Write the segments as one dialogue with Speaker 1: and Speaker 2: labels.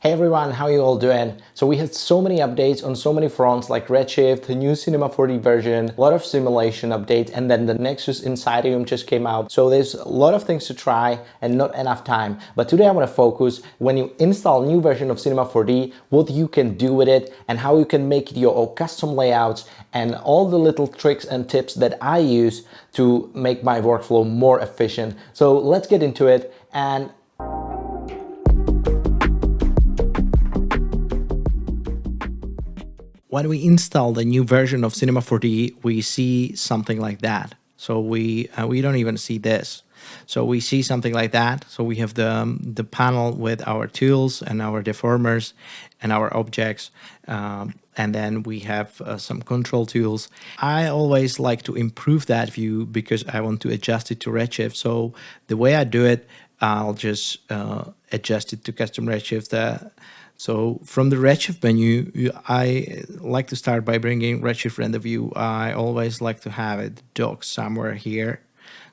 Speaker 1: Hey everyone, how you all doing? So we had so many updates on so many fronts like Redshift, the new Cinema 4D version, a lot of simulation updates, and then the Nexus Insidium just came out. So there's a lot of things to try and not enough time. But today I want to focus when you install a new version of Cinema 4D, what you can do with it and how you can make your own custom layouts and all the little tricks and tips that I use to make my workflow more efficient. So let's get into it. And when we install the new version of Cinema 4D, we see something like that. So we don't even see this. So we see something like that. So we have the panel with our tools and our deformers and our objects. And then we have some control tools. I always like to improve that view because I want to adjust it to Redshift. So the way I do it, I'll just adjust it to custom Redshift. So from the Redshift menu, I like to start by bringing Redshift render view. I always like to have it docked somewhere here.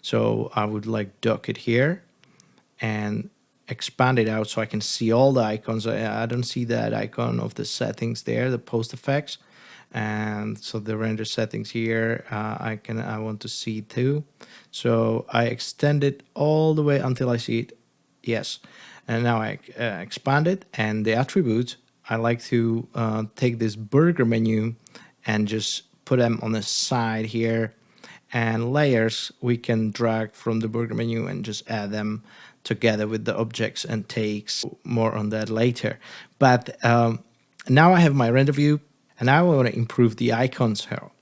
Speaker 1: So I would like dock it here and expand it out so I can see all the icons. I don't see that icon of the settings there, the post effects. And so the render settings here, I want to see too. So I extend it all the way until I see it. Yes. And now I expand it, and the attributes, I like to take this burger menu and just put them on the side here. And layers, we can drag from the burger menu and just add them together with the objects and takes. More on that later. But now I have my render view, and now I want to improve the icons here.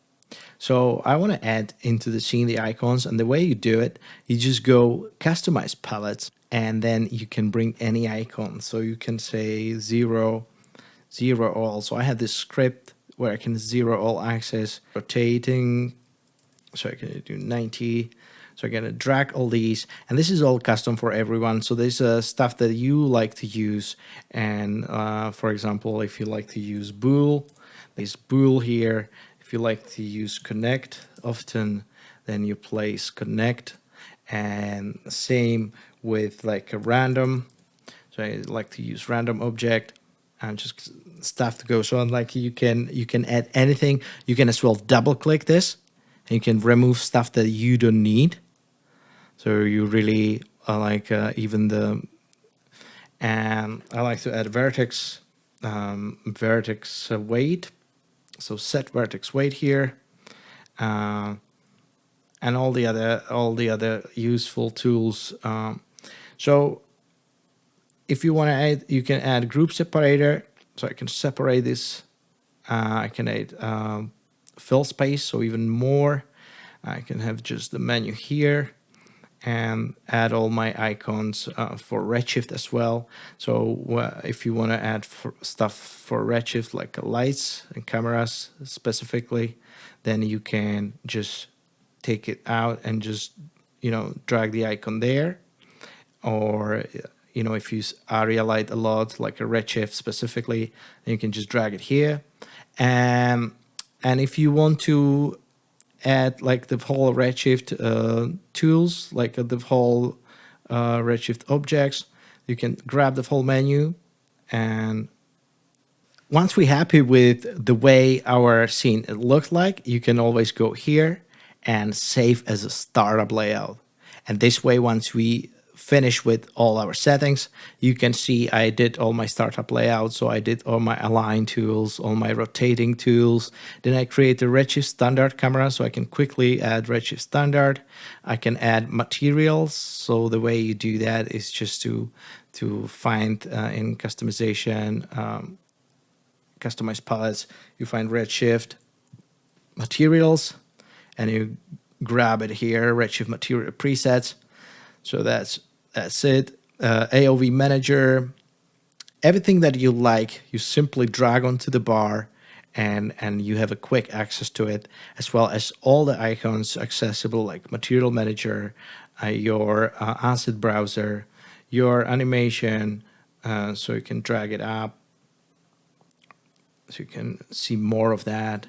Speaker 1: So I want to add into the scene the icons, and the way you do it, you just go customize palettes, and then you can bring any icon. So you can say zero all. So I have this script where I can zero all axis, rotating. So I can do 90. So I'm gonna drag all these, and this is all custom for everyone. So there's stuff that you like to use, and for example, if you like to use bool, there's bool here. If you like to use connect often, then you place connect, and same with like a random. So I like to use random object and just stuff to go. So like you can add anything. You can as well double click this, and you can remove stuff that you don't need. So you really like even the, and I like to add vertex weight. So set vertex weight here, and all the other useful tools. So if you want to add, you can add group separator. So I can separate this. I can add fill space, so even more. I can have just the menu here and add all my icons for Redshift as well. So if you want to add stuff for Redshift, like lights and cameras specifically, then you can just take it out and just, drag the icon there. Or, if you use ARIA light a lot, like a Redshift specifically, then you can just drag it here. And if you want to add like the whole Redshift tools, like the whole Redshift objects, you can grab the whole menu. And once we're happy with the way our scene looks like, you can always go here and save as a startup layout. And this way, once we finish with all our settings, you can see I did all my startup layouts. So I did all my align tools, all my rotating tools. Then I create the Redshift standard camera, so I can quickly add Redshift standard. I can add materials. So the way you do that is just to find in customization, customize palettes, you find Redshift materials, and you grab it here, Redshift material presets. So that's it. AOV manager, everything that you like, you simply drag onto the bar, and you have a quick access to it, as well as all the icons accessible, like material manager, your asset browser, your animation. So you can drag it up, so you can see more of that.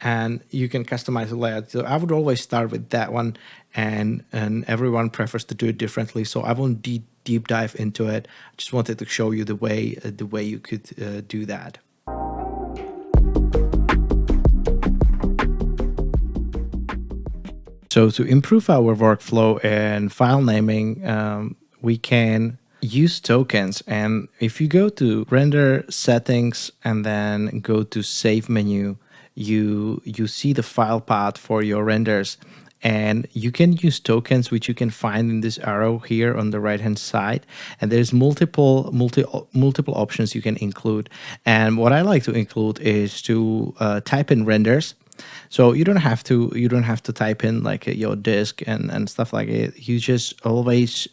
Speaker 1: And you can customize the layout. So I would always start with that one, and everyone prefers to do it differently. So I won't deep dive into it. I just wanted to show you the way you could do that. So to improve our workflow and file naming, we can use tokens. And if you go to render settings and then go to save menu, you see the file path for your renders. And you can use tokens, which you can find in this arrow here on the right hand side. And there's multiple options you can include. And what I like to include is to type in renders. So you don't have to type in like your disk and stuff like it. You just always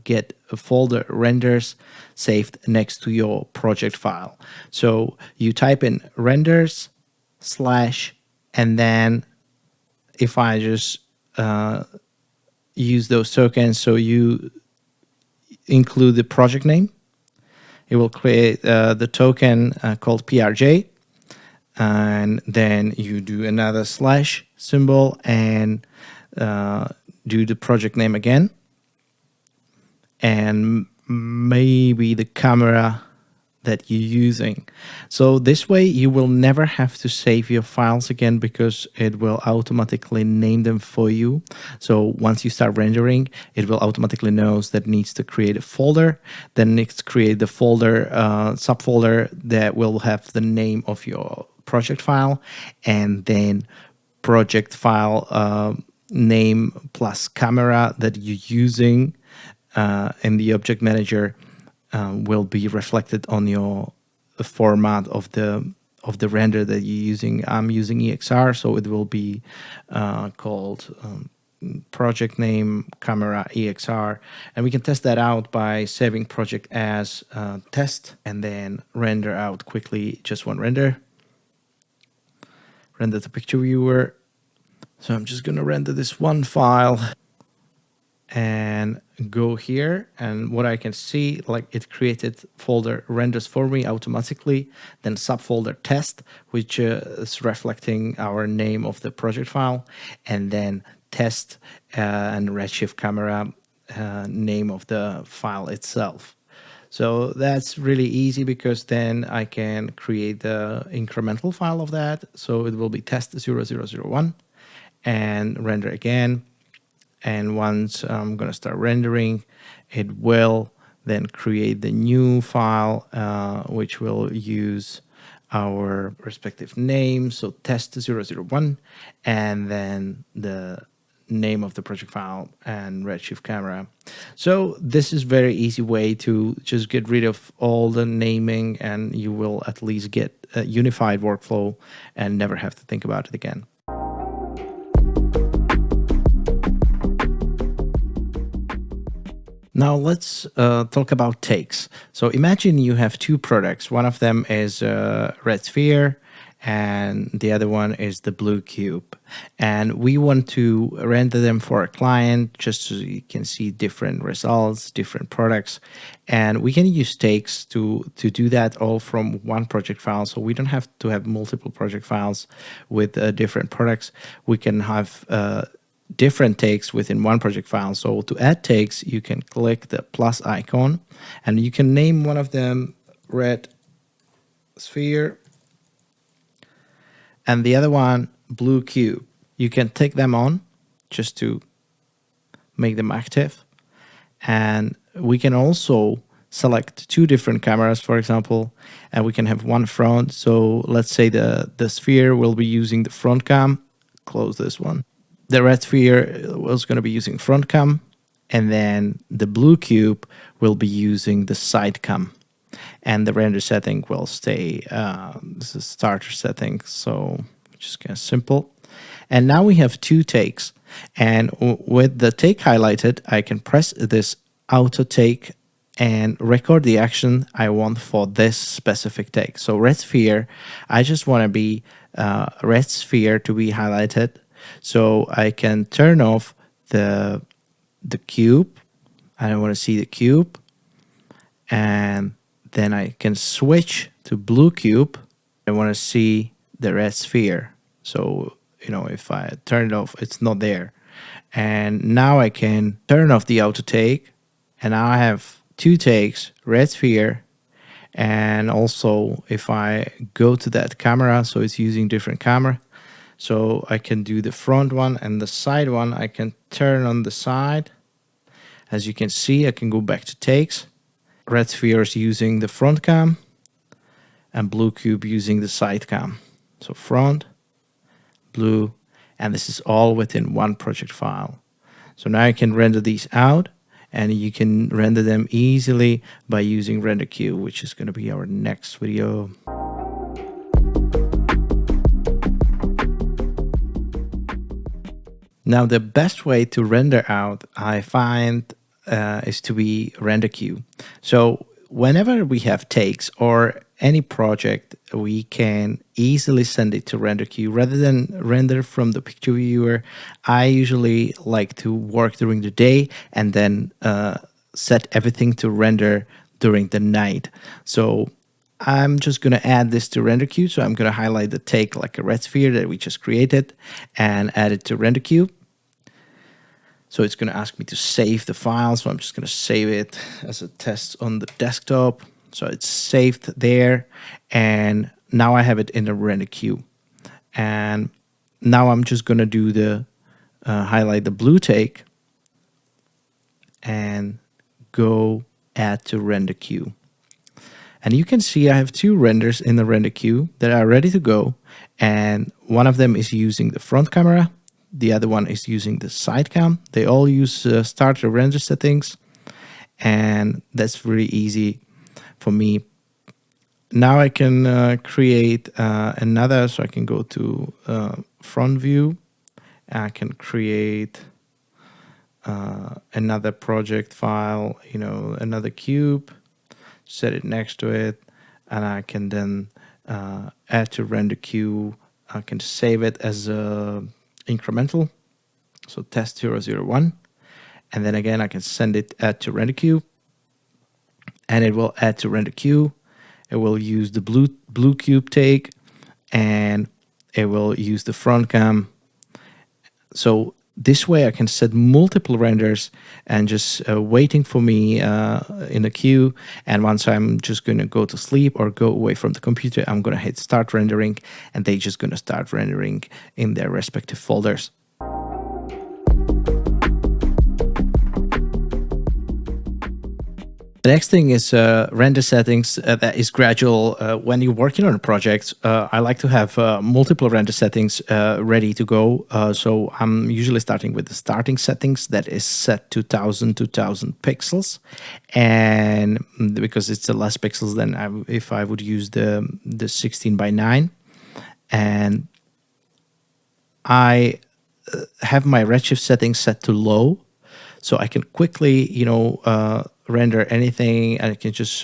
Speaker 1: get a folder renders saved next to your project file. So you type in renders / and then if I just use those tokens, so you include the project name, it will create the token called PRJ. And then you do another / symbol and do the project name again, and maybe the camera that you're using. So this way you will never have to save your files again, because it will automatically name them for you. So once you start rendering, it will automatically knows that it needs to create a folder, then needs to create the folder subfolder that will have the name of your project file, and then project file name plus camera that you're using in the object manager will be reflected on your format of the render that you're using. I'm using EXR, so it will be called project name camera EXR, and we can test that out by saving project as test and then render out quickly just one render. Render the picture viewer. So I'm just gonna render this one file and go here, and what I can see, like, it created folder renders for me automatically, then subfolder test, which is reflecting our name of the project file, and then test and redshift camera name of the file itself. So that's really easy, because then I can create the incremental file of that. So it will be test 0001 and render again. And once I'm going to start rendering, it will then create the new file, which will use our respective name. So test 001, and then the name of the project file and redshift camera. So this is very easy way to just get rid of all the naming, and you will at least get a unified workflow and never have to think about it again. Now let's talk about takes. So imagine you have two products. One of them is red sphere, and the other one is the blue cube. And we want to render them for a client, just so you can see different results, different products. And we can use takes to do that all from one project file. So we don't have to have multiple project files with different products. We can have different takes within one project file. So to add takes, you can click the plus icon, and you can name one of them red sphere and the other one blue cube. You can take them on just to make them active. And we can also select two different cameras, for example, and we can have one front. So let's say the sphere will be using the front cam. Close this one. The red sphere was going to be using front cam, and then the blue cube will be using the side cam. And the render setting will stay, this is starter setting, so just kind of simple. And now we have two takes. And with the take highlighted, I can press this auto take and record the action I want for this specific take. So red sphere, I just want to be red sphere to be highlighted. So I can turn off the cube. I don't want to see the cube. And then I can switch to blue cube. I want to see the red sphere. So, you know, if I turn it off, it's not there. And now I can turn off the auto take. And now I have 2 takes, red sphere, and also if I go to that camera, so it's using different camera, so I can do the front one and the side one. I can turn on the side. As you can see, I can go back to takes. Red sphere is using the front cam and blue cube using the side cam. So front, blue, and this is all within one project file. So now I can render these out, and you can render them easily by using Render Queue, which is going to be our next video. Now, the best way to render out, I find, is to be Render Queue. So whenever we have takes or any project, we can easily send it to Render Queue rather than render from the picture viewer. I usually like to work during the day and then set everything to render during the night. So I'm just going to add this to Render Queue. So I'm going to highlight the take like a red sphere that we just created and add it to Render Queue. So it's going to ask me to save the file. So I'm just going to save it as a test on the desktop. So it's saved there. And now I have it in the Render Queue. And now I'm just going to do the highlight the blue take and go add to Render Queue. And you can see I have 2 renders in the Render Queue that are ready to go. And one of them is using the front camera. The other one is using the side cam. They all use starter render settings. And that's really easy for me. Now I can create another, so I can go to front view. I can create another project file, another cube, set it next to it, and I can then add to Render Queue. I can save it as a incremental, so test 001, and then again I can send it add to Render Queue, and it will add to Render Queue. It will use the blue cube take, and it will use the front cam. So this way I can set multiple renders and just waiting for me in the queue. And once I'm just going to go to sleep or go away from the computer, I'm going to hit start rendering, and they're just going to start rendering in their respective folders. The next thing is render settings. That is gradual. When you're working on a project, I like to have multiple render settings ready to go. So I'm usually starting with the starting settings that is set to 2000 pixels. And because it's less pixels than if I would use the 16:9. And I have my redshift settings set to low. So I can quickly, render anything, and I can just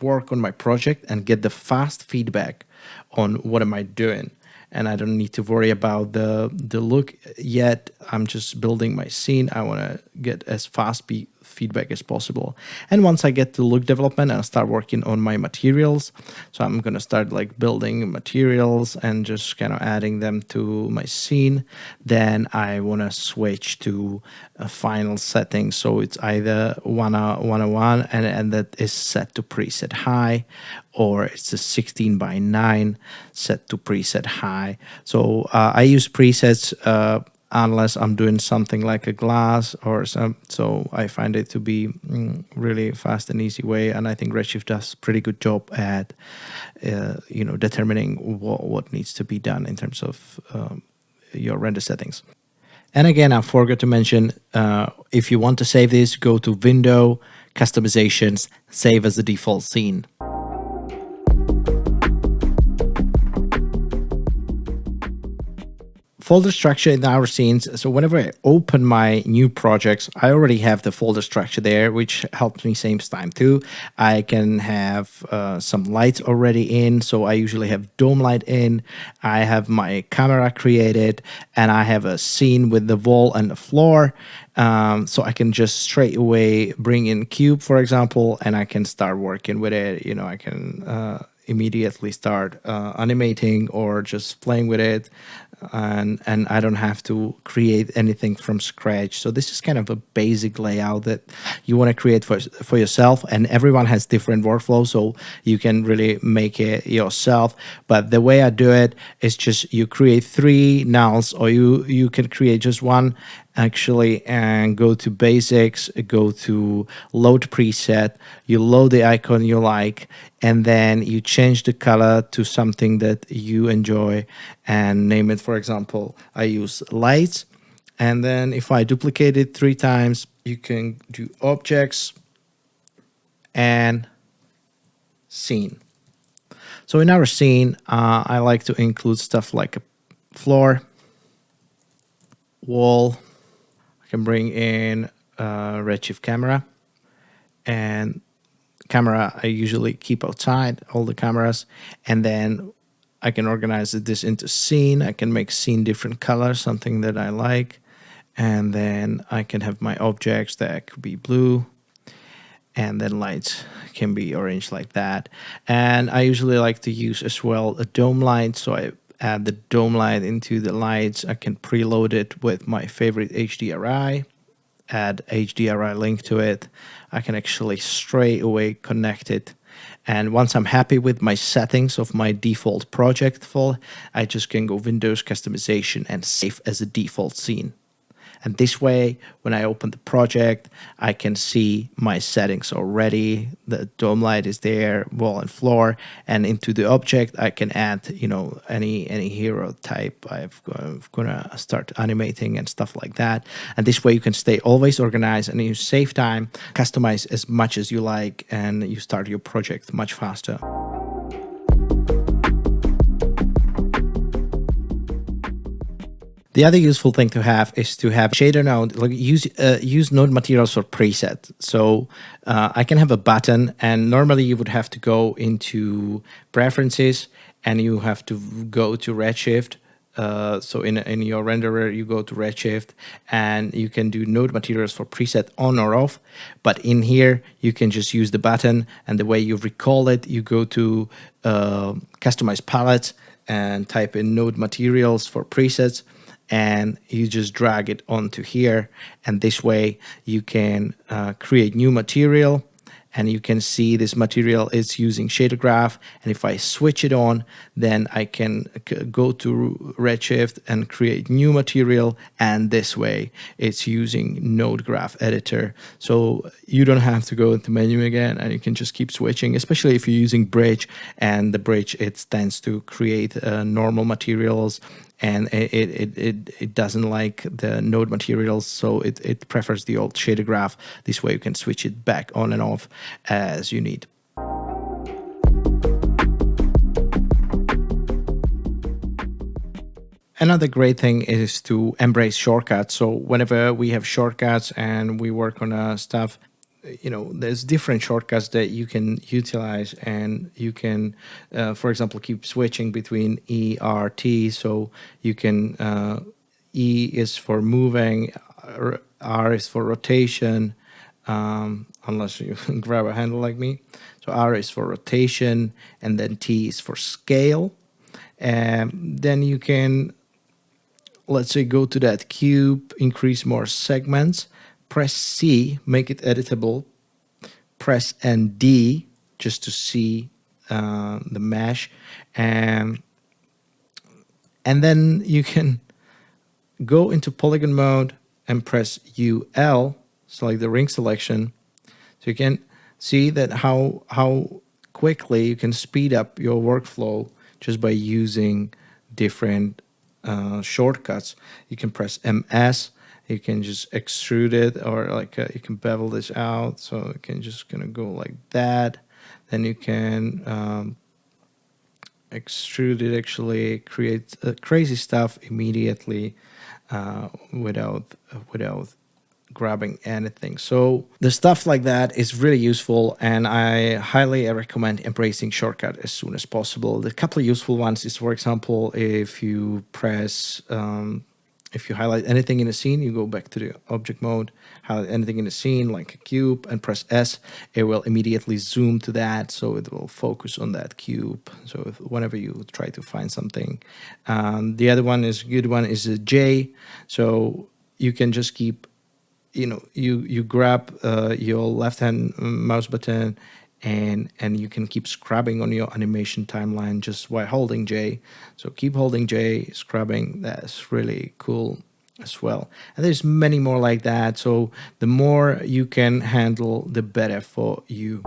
Speaker 1: work on my project and get the fast feedback on what am I doing. And I don't need to worry about the look yet. I'm just building my scene. I want to get as fast feedback as possible. And once I get to look development, I'll start working on my materials. So I'm going to start like building materials and just kind of adding them to my scene. Then I want to switch to a final setting. So it's either 101 and that is set to preset high, or it's a 16:9 set to preset high. So I use presets unless I'm doing something like a glass or some. So I find it to be really fast and easy way. And I think Redshift does a pretty good job at determining what needs to be done in terms of your render settings. And again, I forgot to mention, if you want to save this, go to Window, Customizations, Save as the default scene. Folder structure in our scenes. So whenever I open my new projects, I already have the folder structure there, which helps me save time too. I can have some lights already in. So I usually have dome light in. I have my camera created, and I have a scene with the wall and the floor. So I can just straight away bring in cube, for example, and I can start working with it. I can immediately start animating or just playing with it. and I don't have to create anything from scratch. So this is kind of a basic layout that you want to create for yourself, and everyone has different workflows, so you can really make it yourself. But the way I do it is just you create 3 nulls, or you can create just one actually, and go to basics, go to load preset, you load the icon you like, and then you change the color to something that you enjoy and name it. For example, I use lights, and then if I duplicate it 3 times, you can do objects and scene. So in our scene, I like to include stuff like a floor, wall. I can bring in redshift camera, and camera I usually keep outside, all the cameras, and then I can organize this into scene. I can make scene different colors, something that I like, and then I can have my objects that could be blue, and then lights can be orange like that. And I usually like to use as well a dome light, so I add the dome light into the lights. I can preload it with my favorite HDRI, add HDRI link to it. I can actually straight away connect it. And once I'm happy with my settings of my default project file, I just can go Windows customization and save as a default scene. And this way, when I open the project, I can see my settings already. The dome light is there, wall and floor, and into the object, I can add, you know, any hero type. I'm gonna start animating and stuff like that. And this way, you can stay always organized, and you save time, customize as much as you like, and you start your project much faster. The other useful thing to have is to have shader node, like use node materials for preset. So I can have a button, and normally you would have to go into preferences, and you have to go to Redshift. So in your renderer, you go to Redshift, and you can do node materials for preset on or off. But in here, you can just use the button, and the way you recall it, you go to customize palettes and type in node materials for presets, and you just drag it onto here, and this way you can create new material, and you can see this material is using shader graph. And if I switch it on, then I can go to Redshift and create new material, and this way it's using node graph editor. So you don't have to go into menu again, and you can just keep switching, especially if you're using bridge, and the bridge, it tends to create normal materials, and it doesn't like the node materials, so it prefers the old shader graph. This way you can switch it back on and off as you need. Another great thing is to embrace shortcuts. So whenever we have shortcuts and we work on stuff, you know, there's different shortcuts that you can utilize, and you can, for example, keep switching between E, R, T. So you can, E is for moving, R is for rotation, unless you grab a handle like me. So R is for rotation, and then T is for scale. And then you can, let's say, go to that cube, increase more segments, press C, make it editable, press and D just to see the mesh, and then you can go into polygon mode and press UL, select the ring selection, so you can see that how quickly you can speed up your workflow just by using different shortcuts. You can press MS. You can just extrude it, or like you can bevel this out, so it can just gonna go like that. Then you can extrude it, actually create crazy stuff immediately without grabbing anything. So the stuff like that is really useful, and I highly recommend embracing shortcut as soon as possible. The couple of useful ones is, for example, if you press if you highlight anything in the scene, you go back to the object mode, highlight anything in the scene like a cube and press S, it will immediately zoom to that, so it will focus on that cube. So whenever you try to find something. The other one is good one is a J. So you can just keep, you grab your left hand mouse button and you can keep scrubbing on your animation timeline just by holding J. So keep holding J, scrubbing. That's really cool as well. And there's many more like that. So the more you can handle, the better for you.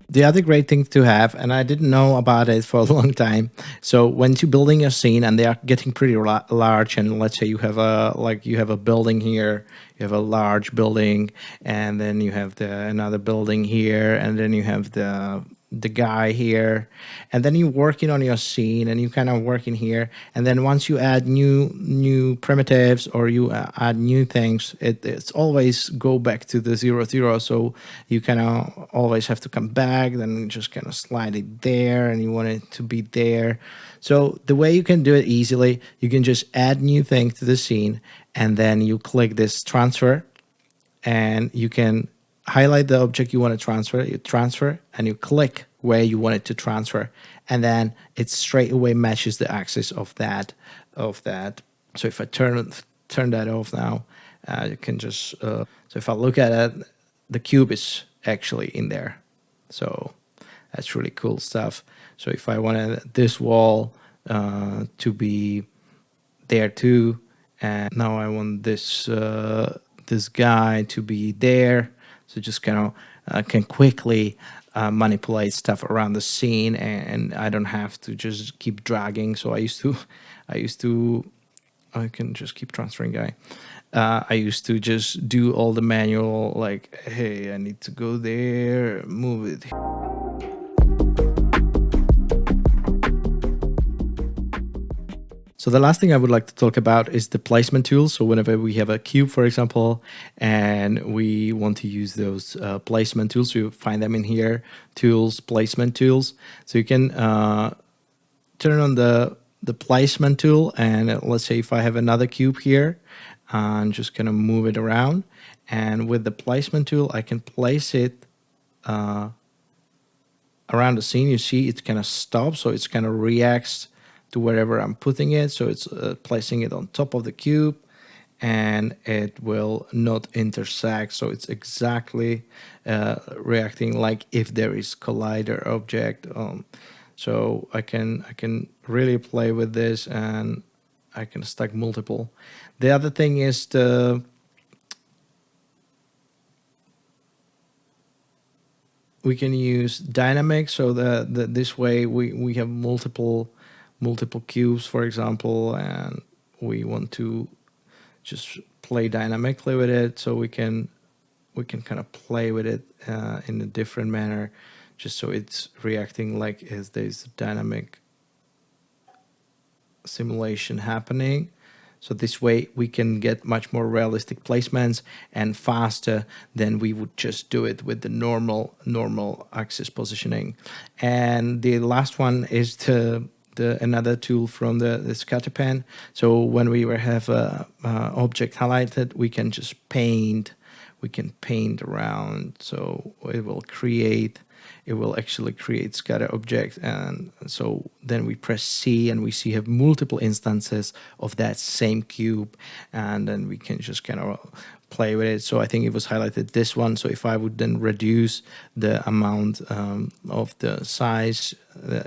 Speaker 1: The other great thing to have, and I didn't know about it for a long time. So when you're building a scene and they are getting pretty large, and let's say you have a building here, you have a large building, and then you have another building here, and then you have the guy here, and then you're working on your scene and you kind of working here, and then once you add new primitives or you add new things, it's always go back to the 0, so you kind of always have to come back, then just kind of slide it there, and you want it to be there. So the way you can do it easily, you can just add new thing to the scene, and then you click this transfer, and you can highlight the object you want to transfer, you transfer, and you click where you want it to transfer, and then it straight away matches the axis of that. So if I turn that off now, you can just so if I look at it, the cube is actually in there. So that's really cool stuff. So if I wanted this wall to be there too, and now I want this this guy to be there. So just kind of can quickly manipulate stuff around the scene, and I don't have to just keep dragging. So I can just keep transferring guy. I used to just do all the manual, like, hey, I need to go there, move it. So the last thing I would like to talk about is the placement tools. So whenever we have a cube, for example, and we want to use those placement tools, you find them in here, tools, placement tools. So you can turn on the placement tool, and let's say if I have another cube here, I'm just gonna move it around. And with the placement tool, I can place it around the scene. You see it's kind of stops, so it's kind of reacts to wherever I'm putting it. So it's placing it on top of the cube, and it will not intersect. So it's exactly reacting like if there is collider object. So I can really play with this, and I can stack multiple. The other thing is we can use dynamic, so this way we have multiple cubes, for example, and we want to just play dynamically with it, so we can kind of play with it in a different manner, just so it's reacting like as there's dynamic simulation happening. So this way we can get much more realistic placements and faster than we would just do it with the normal axis positioning. And the last one is another tool from the scatter pen. So when we have a object highlighted, we can just paint. We can paint around, so it will actually create scatter object. And so then we press C, and we have multiple instances of that same cube, and then we can just kind of play with it. So I think it was highlighted this one. So if I would then reduce the amount of the size,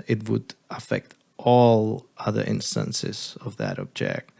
Speaker 1: it would affect all other instances of that object.